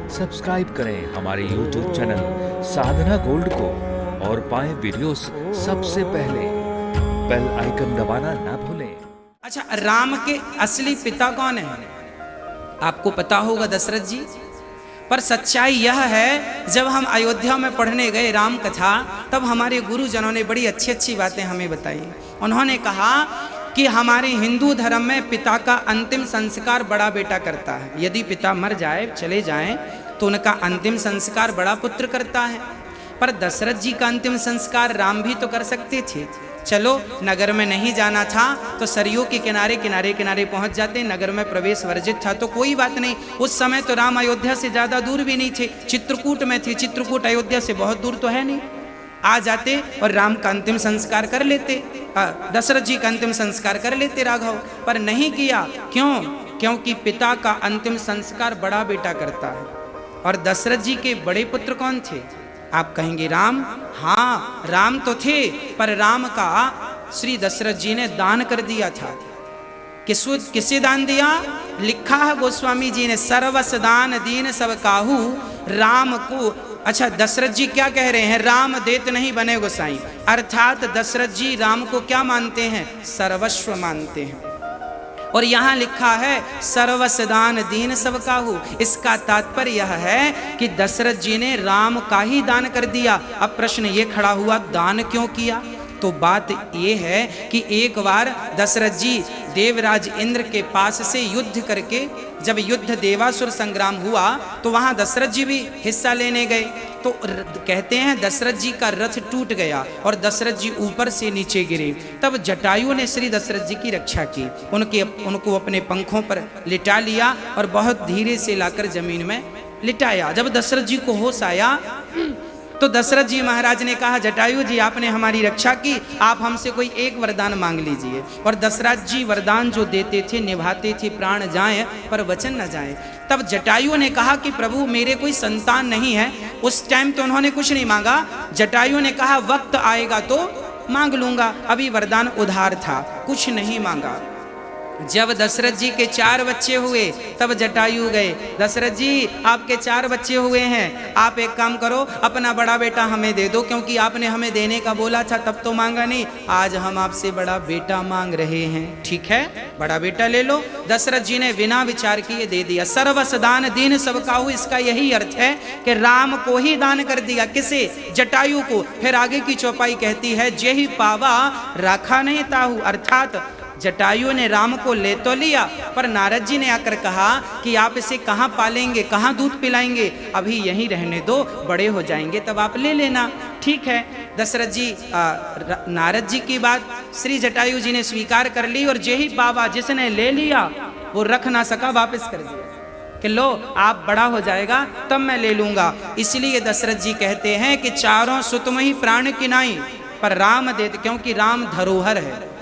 Subscribe करें हमारे YouTube channel साधना gold को और पाएं वीडियोस सबसे पहले। बेल आइकन दबाना ना भूलें। अच्छा, राम के असली पिता कौन है? आपको पता होगा, दशरथ जी। पर सच्चाई यह है, जब हम अयोध्या में पढ़ने गए राम कथा, तब हमारे गुरुजनों ने बड़ी अच्छी अच्छी बातें हमें बताई। उन्होंने कहा कि हमारे हिंदू धर्म में पिता का अंतिम संस्कार बड़ा बेटा करता है। यदि पिता मर जाए, चले जाएं, तो उनका अंतिम संस्कार बड़ा पुत्र करता है। पर दशरथ जी का अंतिम संस्कार राम भी तो कर सकते थे। चलो, नगर में नहीं जाना था तो सरयू के किनारे किनारे किनारे पहुंच जाते। नगर में प्रवेश वर्जित था तो कोई बात नहीं। उस समय तो राम अयोध्या से ज्यादा दूर भी नहीं थे, चित्रकूट में थे। चित्रकूट अयोध्या से बहुत दूर तो है नहीं। आ जाते और राम का अंतिम संस्कार कर लेते, दशरथ जी का अंतिम संस्कार कर लेते राघव। पर नहीं किया। क्यों? क्योंकि पिता का अंतिम संस्कार बड़ा बेटा करता है। और दशरथ जी के बड़े पुत्र कौन थे? आप कहेंगे राम। हाँ, राम तो थे, पर राम का श्री दशरथ जी ने दान कर दिया था। किसे दान दिया? लिखा है गोस्वामी जी ने, सर्वस दान दीन सब काहू राम को। अच्छा, दशरथ जी क्या कह रहे हैं? राम देत नहीं बने गोसाई। अर्थात दशरथ जी राम को क्या मानते हैं? सर्वस्व मानते हैं। और यहाँ लिखा है सर्वस दान दीन सब काहू। इसका तात्पर्य यह है कि दशरथ जी ने राम का ही दान कर दिया। अब प्रश्न ये खड़ा हुआ, दान क्यों किया? तो बात ये है कि एक बार दशरथ जी देवराज इंद्र के पास से युद्ध करके, जब युद्ध देवासुर संग्राम हुआ तो वहां दशरथ जी भी हिस्सा लेने गए। तो कहते हैं दशरथ जी का रथ टूट गया और दशरथ जी ऊपर से नीचे गिरे। तब जटायु ने श्री दशरथ जी की रक्षा की, उनको अपने पंखों पर लिटा लिया और बहुत धीरे से लाकर जमीन में लिटाया। जब दशरथ जी को होश आया तो दशरथ जी महाराज ने कहा, जटायु जी आपने हमारी रक्षा की, आप हमसे कोई एक वरदान मांग लीजिए। और दशरथ जी वरदान जो देते थे निभाते थे, प्राण जाए पर वचन न जाए। तब जटायु ने कहा कि प्रभु मेरे कोई संतान नहीं है। उस टाइम तो उन्होंने कुछ नहीं मांगा। जटायु ने कहा वक्त आएगा तो मांग लूंगा, अभी वरदान उधार था, कुछ नहीं मांगा। जब दशरथ जी के 4 बच्चे हुए तब जटायु गए, दशरथ जी आपके 4 बच्चे हुए हैं, आप एक काम करो, अपना बड़ा बेटा हमें दे दो, क्योंकि आपने हमें देने का बोला था तब तो मांगा नहीं, आज हम आपसे बड़ा बेटा मांग रहे हैं। ठीक है, बड़ा बेटा ले लो। दशरथ जी ने बिना विचार किए दे दिया। सर्वस दान दीन सब काहू, इसका यही अर्थ है कि राम को ही दान कर दिया। किसे? जटायु को। फिर आगे की चौपाई कहती है, जेहि पावा राखा नहीं ताहू। अर्थात जटायु ने राम को ले तो लिया, पर नारद जी ने आकर कहा कि आप इसे कहाँ पालेंगे, कहाँ दूध पिलाएंगे, अभी यहीं रहने दो, बड़े हो जाएंगे तब आप ले लेना। ठीक है, दशरथ जी नारद जी की बात श्री जटायु जी ने स्वीकार कर ली। और जेहि बाबा, जिसने ले लिया वो रख ना सका, वापस कर दिया कि लो आप बड़ा हो जाएगा तब मैं ले लूंगा। इसलिए दशरथ जी कहते हैं कि चारों सुतम ही प्राण किनाई, पर राम देते, क्योंकि राम धरोहर है।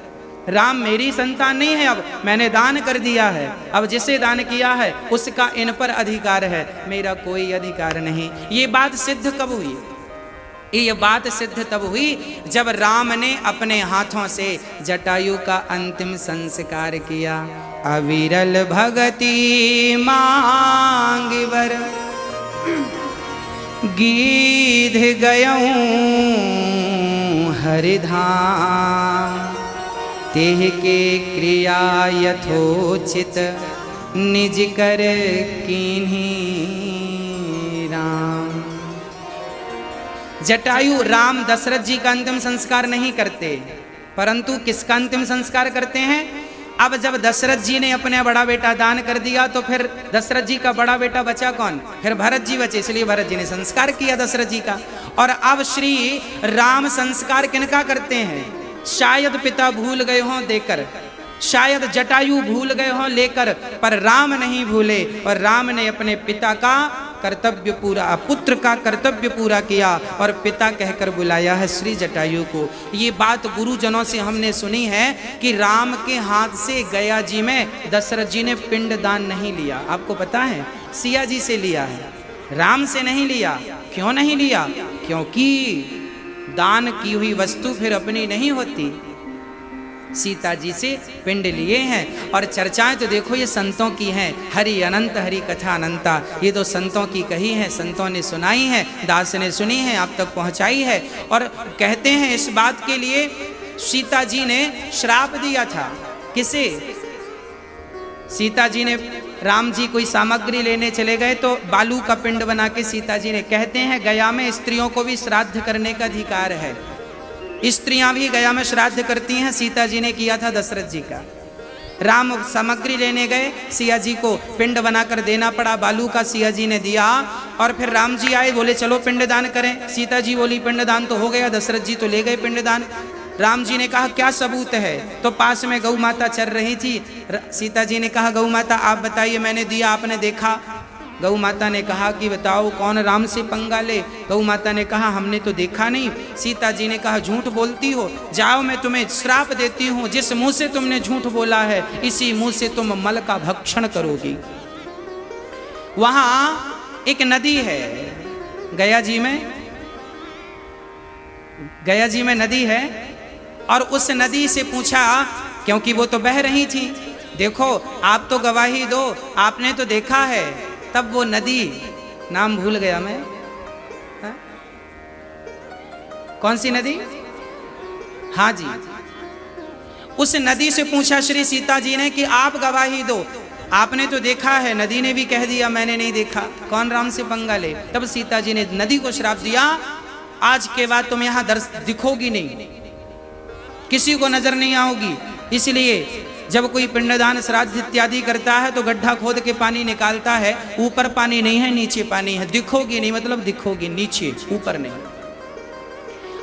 राम मेरी संतान नहीं है, अब मैंने दान कर दिया है, अब जिसे दान किया है उसका इन पर अधिकार है, मेरा कोई अधिकार नहीं। ये बात सिद्ध कब हुई? ये बात सिद्ध तब हुई जब राम ने अपने हाथों से जटायु का अंतिम संस्कार किया। अविरल भगति मांग वर गीध गयऊं हरिधाम, तेह के क्रिया यथोचित निज कर कीन्ही राम। जटायु राम दशरथ जी का अंतिम संस्कार नहीं करते, परंतु किसका अंतिम संस्कार करते हैं? अब जब दशरथ जी ने अपना बड़ा बेटा दान कर दिया तो फिर दशरथ जी का बड़ा बेटा बचा कौन? फिर भरत जी बचे, इसलिए भरत जी ने संस्कार किया दशरथ जी का। और अब श्री राम संस्कार किनका करते हैं? शायद पिता भूल गए हों देकर, शायद जटायु भूल गए हों लेकर, पर राम नहीं भूले। और राम ने अपने पिता का कर्तव्य पूरा, पुत्र का कर्तव्य पूरा किया और पिता कहकर बुलाया है श्री जटायु को। ये बात गुरुजनों से हमने सुनी है कि राम के हाथ से गया जी में दशरथ जी ने पिंड दान नहीं लिया। आपको पता है, सिया जी से लिया है, राम से नहीं लिया। क्यों नहीं लिया? क्योंकि दान की हुई वस्तु फिर अपनी नहीं होती। सीता जी से पिंड लिए हैं। और चर्चाएं तो देखो ये संतों की हैं, हरि अनंत हरि कथा अनंता, ये तो संतों की कही है, संतों ने सुनाई है, दास ने सुनी है, आप तक पहुंचाई है। और कहते हैं इस बात के लिए सीता जी ने श्राप दिया था। किसे? सीता जी ने, राम जी कोई सामग्री लेने चले गए तो बालू का पिंड बना के सीता जी ने, कहते हैं गया में स्त्रियों को भी श्राद्ध करने का अधिकार है, स्त्रियां भी गया में श्राद्ध करती हैं। सीता जी ने किया था दशरथ जी का। राम सामग्री लेने गए, सिया जी को पिंड बनाकर देना पड़ा, बालू का सिया जी ने दिया। और फिर राम जी आए, बोले चलो पिंडदान करें। सीता जी बोली पिंडदान तो हो गया, दशरथ जी तो ले गए पिंडदान। राम जी ने कहा क्या सबूत है? तो पास में गौ माता चल रही थी। सीता जी ने कहा गौ माता आप बताइए, मैंने दिया आपने देखा? गौ माता ने कहा कि बताओ कौन राम से पंगा ले? गौ माता ने कहा हमने तो देखा नहीं। सीता जी ने कहा झूठ बोलती हो, जाओ मैं तुम्हें श्राप देती हूँ, जिस मुंह से तुमने झूठ बोला है इसी मुंह से तुम मल का भक्षण करोगी। वहां एक नदी है गया जी में नदी है। और उस नदी से पूछा, क्योंकि वो तो बह रही थी, देखो आप तो गवाही दो, आपने तो देखा है। तब वो नदी, नाम भूल गया मैं, हा? कौन सी नदी? हाँ जी, उस नदी से पूछा श्री सीता जी ने कि आप गवाही दो, आपने तो देखा है। नदी ने भी कह दिया मैंने नहीं देखा, कौन राम से पंगा ले। तब सीता जी ने नदी को श्राप दिया, आज के बाद तुम यहां दिखोगी नहीं, किसी को नजर नहीं आओगी। इसलिए जब कोई पिंडदान श्राद्ध इत्यादि करता है तो गड्ढा खोद के पानी निकालता है, ऊपर पानी नहीं है नीचे पानी है, दिखोगी नहीं मतलब दिखोगी नीचे, ऊपर नहीं।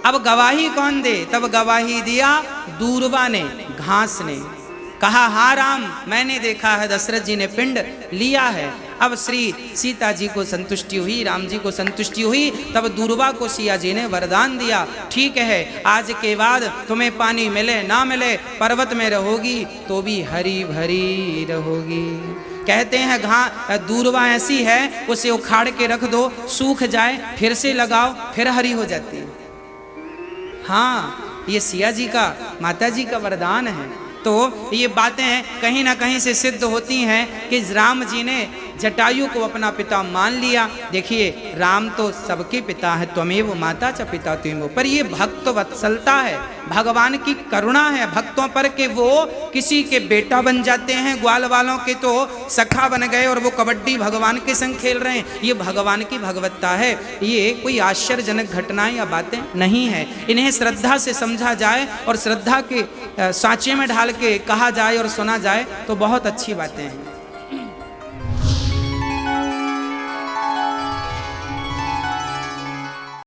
अब गवाही कौन दे? तब गवाही दिया दूरबा ने, घास ने। कहा हाँ राम मैंने देखा है, दशरथ जी ने पिंड लिया है। अब श्री सीता जी को संतुष्टि हुई, राम जी को संतुष्टि हुई। तब दूरबा को सिया जी ने वरदान दिया, ठीक है आज के बाद तुम्हें पानी मिले ना मिले, पर्वत में रहोगी तो भी हरी भरी रहोगी। कहते हैं दूरबा ऐसी है, उसे उखाड़ के रख दो, सूख जाए, फिर से लगाओ, फिर हरी हो जाती है। हाँ, ये सिया जी का, माता जी का वरदान है। तो ये बातें कहीं ना कहीं से सिद्ध होती हैं कि राम जी ने जटायु को अपना पिता मान लिया। देखिए राम तो सबके पिता है, त्वमेव माता च पिता त्वमेव, पर ये भक्त वत्सलता है, भगवान की करुणा है भक्तों पर कि वो किसी के बेटा बन जाते हैं, ग्वाल वालों के तो सखा बन गए और वो कबड्डी भगवान के संग खेल रहे हैं। ये भगवान की भगवत्ता है, ये कोई आश्चर्यजनक घटनाएं या बातें नहीं है। इन्हें श्रद्धा से समझा जाए और श्रद्धा के सांचे में ढाल के कहा जाए और सुना जाए तो बहुत अच्छी बातें हैं।